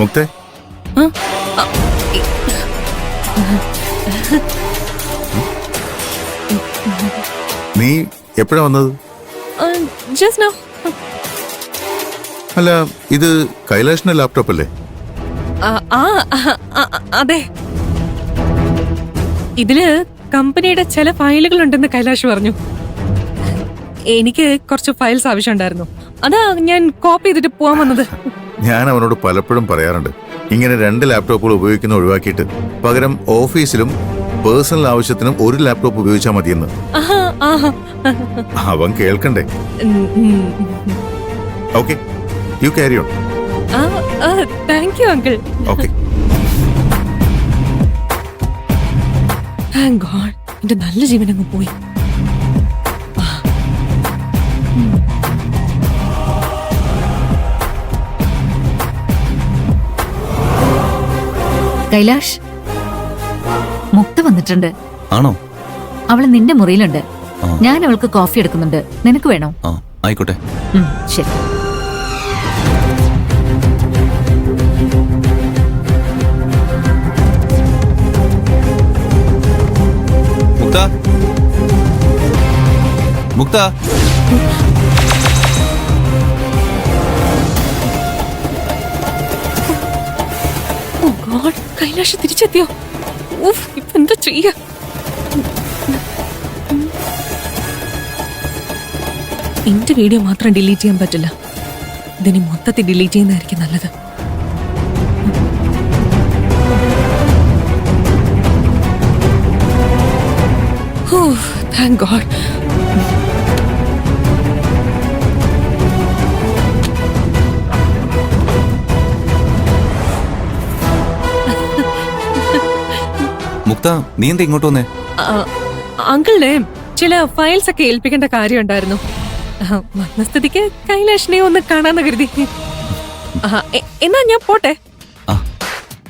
മുക്തേ, നീ എപ്പോഴാ വന്നത്? Just now. അല്ല, ഇത് കൈലാഷിന്റെ ലാപ്ടോപ്പ് അല്ലേ? അതെ. ഇതില് കമ്പനിയുടെ ചില ഫയലുകൾ ഉണ്ടെന്ന് കൈലാഷ് പറഞ്ഞു. എനിക്ക് കുറച്ച് ഫയൽസ് ആവശ്യമുണ്ടായിരുന്നു. അതാ ഞാൻ കോപ്പി ചെയ്തിട്ട് പോവാൻ വന്നത്. ഞാൻ അവനോട് പലപ്പോഴും പറയാറുണ്ട്, ഇങ്ങനെ 2 ലാപ്ടോപ്പുകൾ ഉപയോഗിക്കുന്ന ഒഴിവാക്കിയിട്ട് പകരം ഓഫീസിലും പേഴ്സണൽ ആവശ്യത്തിനും ഒരു ലാപ്ടോപ്പ് ഉപയോഗിച്ചാൽ മതിയെന്ന്. അവൻ കേൾക്കണ്ടേ? Okay, you carry on. Thank you uncle. Okay. Thank God, എന്റെ നല്ല ജീവൻ അങ്ങ് പോയി. കൈലാഷ്, മുക്ത വന്നിട്ടുണ്ട്. ആണോ? അവള് നിന്റെ മുറിയിലുണ്ട്. ഞാൻ അവൾക്ക് കോഫി എടുക്കുന്നുണ്ട്. നിനക്ക് വേണോ? ആയിക്കോട്ടെ. ശരി. മുക്ത, മുക്ത. കൈലാഷ് തിരിച്ചെത്തിയോ? ഇപ്പൊ എന്താ ചെയ്യാ? എന്റെ വീഡിയോ മാത്രം ഡിലീറ്റ് ചെയ്യാൻ പറ്റില്ല. ഇതിനി മൊത്തത്തിൽ ഡിലീറ്റ് ചെയ്യുന്നതായിരിക്കും നല്ലത്. Thank God. മുക്ത, നീ എന്താ ഇങ്ങോട്ട് വന്നേ? അങ്കിളിനെ ചില ഫയൽസ് ഒക്കെ ഏൽപ്പിക്കേണ്ട കാര്യം ഉണ്ടായിരുന്നു. മരണസ്ഥിതിക്ക് കൈലാഷിനെ ഒന്ന് കാണാന്ന് കരുതി. എന്നാ ഞാൻ പോട്ടെ.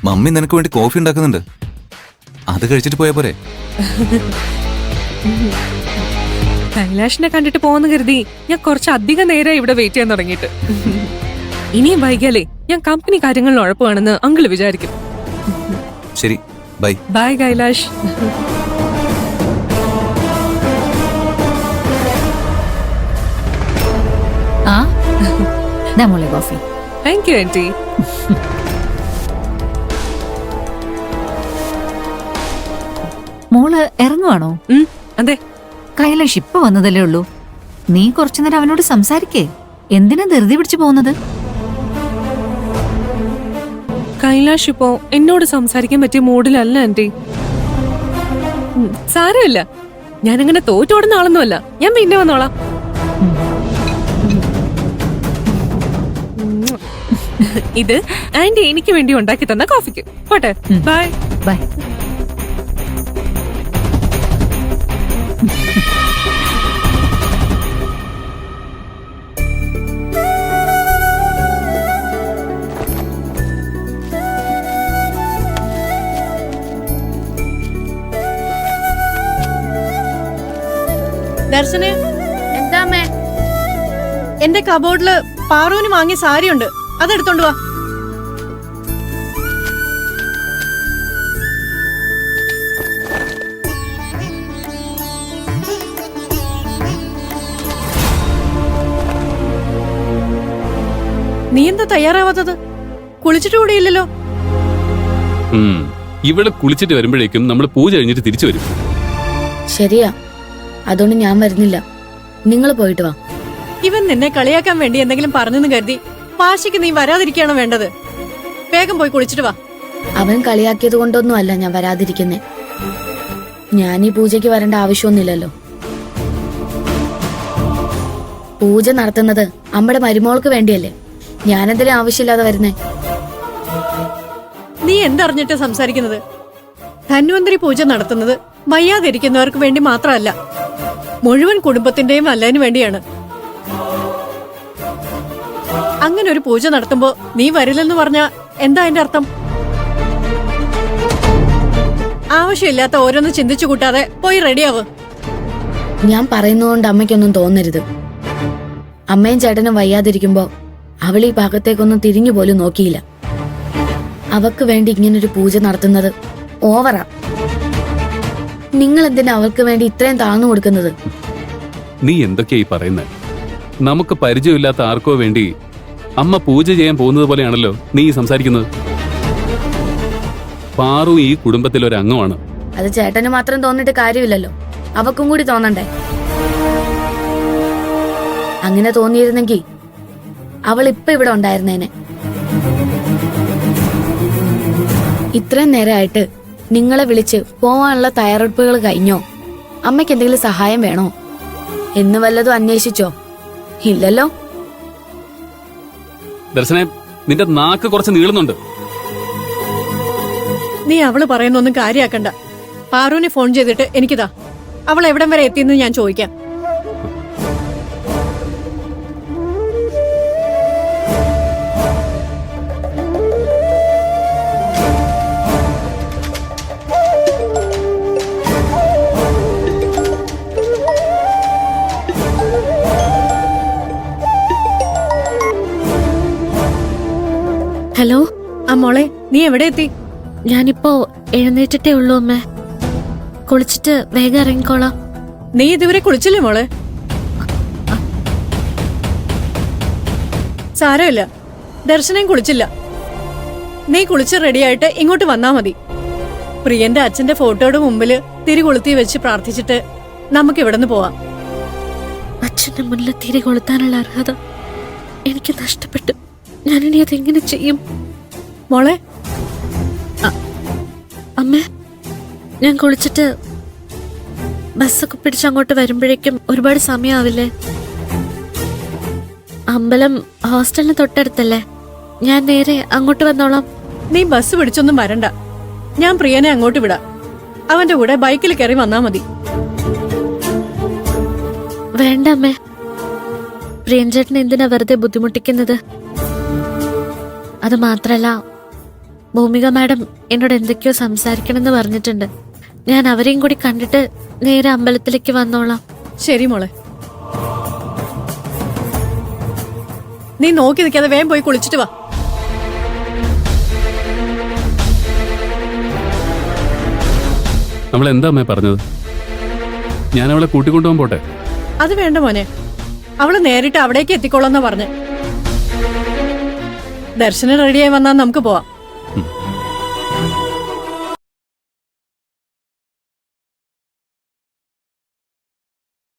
മമ്മി നിനക്ക് വേണ്ടി കോഫി ഉണ്ടാക്കുന്നുണ്ട്. അത് കഴിച്ചിട്ട് പോയാ പോരെ? കൈലാഷിനെ കണ്ടിട്ട് പോവാന്ന് കരുതി ഞാൻ കുറച്ചധികം നേരം ഇവിടെ വെയിറ്റ് ചെയ്യാൻ തുടങ്ങിയിട്ട്. ഇനിയും വൈകിയാലേ ഞാൻ കമ്പനി കാര്യങ്ങളിൽ ഉഴപ്പുവാണെന്ന് അങ്കിള് വിചാരിക്കും. ശരി, ബൈ. ബൈ കൈലാഷ്. മോളെ കോഫി. Thank you aunty. മോള് ഇറങ്ങുവാണോ? അതെ. കൈലാഷ് ഇപ്പൊ വന്നതല്ലേ ഉള്ളൂ. നീ കുറച്ചുനേരം അവനോട് സംസാരിക്കേ. എന്തിനാ ധൃതി പിടിച്ചു പോകുന്നത്? കൈലാഷ് ഇപ്പോ എന്നോട് സംസാരിക്കാൻ പറ്റിയ മൂഡിലല്ല ആന്റി. സാരമില്ല, ഞാനങ്ങനെ തോറ്റോടുന്ന ആളൊന്നുമല്ല. ഞാൻ പിന്നെ വന്നോളാം. ഇത് ആന്റി എനിക്ക് വേണ്ടി ഉണ്ടാക്കി തന്ന കോഫിക്ക്. പോട്ടെ. Bye bye. ദർശനെ, എന്താമ്മേ? എന്റെ കബോർഡില് പാറുവിന് വാങ്ങിയ സാരിയുണ്ട്, അതെടുത്തോണ്ട് വാ. നീ എന്താ തയ്യാറാവാത്തത്? കുളിച്ചിട്ട് കൂടിയില്ലല്ലോ. ഇവിടെ കുളിച്ചിട്ട് വരുമ്പോഴേക്കും നമ്മൾ പൂജ കഴിഞ്ഞിട്ട് തിരിച്ചു വരും. ശരിയാ, അതുകൊണ്ട് ഞാൻ വരുന്നില്ല. നിങ്ങൾ പോയിട്ട് വാ. ഇവൻ നിന്നെ കളിയാക്കാൻ വേണ്ടി എന്തെങ്കിലും പറഞ്ഞെന്ന് കരുതി വാശിക്ക് നീ വരാതിരിക്കുകയാണോ വേണ്ടത്? വേഗം പോയി കുളിച്ചിട്ട് വാ. അവൻ കളിയാക്കിയത് കൊണ്ടൊന്നും അല്ല ഞാൻ വരാതിരിക്കുന്നേ. ഞാൻ ഈ പൂജയ്ക്ക് വരേണ്ട ആവശ്യമൊന്നുമില്ലല്ലോ. പൂജ നടത്തുന്നത് അമ്മയുടെ മരുമോൾക്ക് വേണ്ടിയല്ലേ. ഞാനെന്തിനും ആവശ്യമില്ലാതെ വരുന്നേ? നീ എന്തറിഞ്ഞിട്ട് സംസാരിക്കുന്നത്? ധന്വന്തരി പൂജ നടത്തുന്നത് വയ്യാതിരിക്കുന്നവർക്ക് വേണ്ടി മാത്രമല്ല, മുഴുവൻ കുടുംബത്തിന്റെയും നല്ലതിനു വേണ്ടിയാണ്. അങ്ങനെ ഒരു പൂജ നടത്തുമ്പോ നീ വരില്ലെന്ന് പറഞ്ഞാ എന്താ അതിന്റെ അർത്ഥം? ആവശ്യമില്ലാത്ത ഓരോന്ന് ചിന്തിച്ചു കൂട്ടാതെ പോയി റെഡിയാവ്. ഞാൻ പറയുന്നതുകൊണ്ട് അമ്മയ്ക്കൊന്നും തോന്നരുത്. അമ്മയും ചേട്ടനും വയ്യാതിരിക്കുമ്പോ അവൾ ഈ ഭാഗത്തേക്കൊന്നും തിരിഞ്ഞു പോലും നോക്കിയില്ല. അവക്ക് വേണ്ടി ഇങ്ങനൊരു പൂജ നടത്തുന്നത് ഓവറാ. നിങ്ങൾ എന്തിനാ അവൾക്ക് വേണ്ടി ഇത്രയും താഴ്ന്നു കൊടുക്കുന്നത്? നീ എന്തൊക്കെയായി പറയുന്നത്? നമുക്ക് പരിചയമില്ലാത്ത ആർക്കോ വേണ്ടി അമ്മ പൂജ ചെയ്യാൻ പോകുന്നത് പോലെയാണല്ലോ നീ സംസാരിക്കുന്നത്. പാറു ഈ കുടുംബത്തിലെ ഒരു അംഗമാണ്. അത് ചേട്ടന് മാത്രം തോന്നിട്ട് കാര്യമില്ലല്ലോ, അവക്കും കൂടി തോന്നണ്ടേ? അങ്ങനെ തോന്നിയിരുന്നെങ്കിൽ അവൾ ഇപ്പൊ ഇവിടെ ഉണ്ടായിരുന്നേനെ. ഇത്രയും നേരമായിട്ട് നിങ്ങളെ വിളിച്ച് പോവാനുള്ള തയ്യാറെടുപ്പുകൾ കഴിഞ്ഞോ? അമ്മയ്ക്ക് എന്തെങ്കിലും സഹായം വേണോ എന്ന് വല്ലതും അന്വേഷിച്ചോ? ഇല്ലല്ലോ. ദർശനെ, നിന്റെ നാക്ക് കുറച്ച് നീളുന്നുണ്ട്. നീ അവള് പറയുന്നൊന്നും കാര്യാക്കണ്ട. പാറുവിനെ ഫോൺ ചെയ്തിട്ട് എനിക്കിതാ അവൾ എവിടം വരെ എത്തിയെന്ന് ഞാൻ ചോദിക്കാം. ഹലോ. ആ മോളെ, നീ എവിടെ എത്തി? ഞാനിപ്പോ എഴുന്നേറ്റിട്ടേ ഉള്ളൂ അമ്മേ. കുളിച്ചിട്ട് വേഗം ഇറങ്ങിക്കോളാം. നീ ഇതുവരെ കുളിച്ചില്ലേ മോളെ? സാരമില്ല, ദർശനം കുളിച്ചില്ല. നീ കുളിച്ച് റെഡിയായിട്ട് ഇങ്ങോട്ട് വന്നാ മതി. പ്രിയന്റെ അച്ഛന്റെ ഫോട്ടോയുടെ മുമ്പില് തിരി കൊളുത്തി വെച്ച് പ്രാർത്ഥിച്ചിട്ട് നമുക്ക് ഇവിടുന്ന് പോവാം. അച്ഛന്റെ മുന്നിൽ തിരി കൊളുത്താനുള്ള അർഹത എനിക്ക് നഷ്ടപ്പെട്ടു. ഞാനിനി അതെങ്ങനെ ചെയ്യും? മോളെ, അമ്മേ, ഞാൻ കുളിച്ചിട്ട് ബസ്സൊക്കെ പിടിച്ച് അങ്ങോട്ട് വരുമ്പോഴേക്കും ഒരുപാട് സമയമാവില്ലേ? അമ്പലം ഹോസ്റ്റലിന് തൊട്ടടുത്തല്ലേ? ഞാൻ നേരെ അങ്ങോട്ട് വന്നോളാം. നീ ബസ് പിടിച്ചൊന്നും വരണ്ട. ഞാൻ പ്രിയനെ അങ്ങോട്ട് വിടാം. അവന്റെ കൂടെ ബൈക്കിൽ കയറി വന്നാ മതി. വേണ്ട അമ്മേ, പ്രിയൻചേട്ടൻ എന്തിനാ വെറുതെ ബുദ്ധിമുട്ടിക്കുന്നത്? അത് മാത്രല്ല, ഭൂമിക മാഡം എന്നോട് എന്തൊക്കെയോ സംസാരിക്കണമെന്ന് പറഞ്ഞിട്ടുണ്ട്. ഞാൻ അവരെയും കൂടി കണ്ടിട്ട് നേരെ അമ്പലത്തിലേക്ക് വന്നോളാം. ശരി മോളെ, നീ നോക്കി നിൽക്കാതെ വേഗം പോയി കുളിച്ചിട്ട് വാ. നമ്മൾ എന്താ അമ്മേ പറഞ്ഞത്? ഞാൻ അവളെ കൂട്ടിക്കൊണ്ടുപോകാൻ പോട്ടെ? അത് വേണ്ട മോനെ, അവള് നേരിട്ട് അവിടേക്ക് എത്തിക്കോളാന്നാ പറഞ്ഞ്. ദർശനം റെഡിയായി വന്നാൽ നമുക്ക് പോവാം.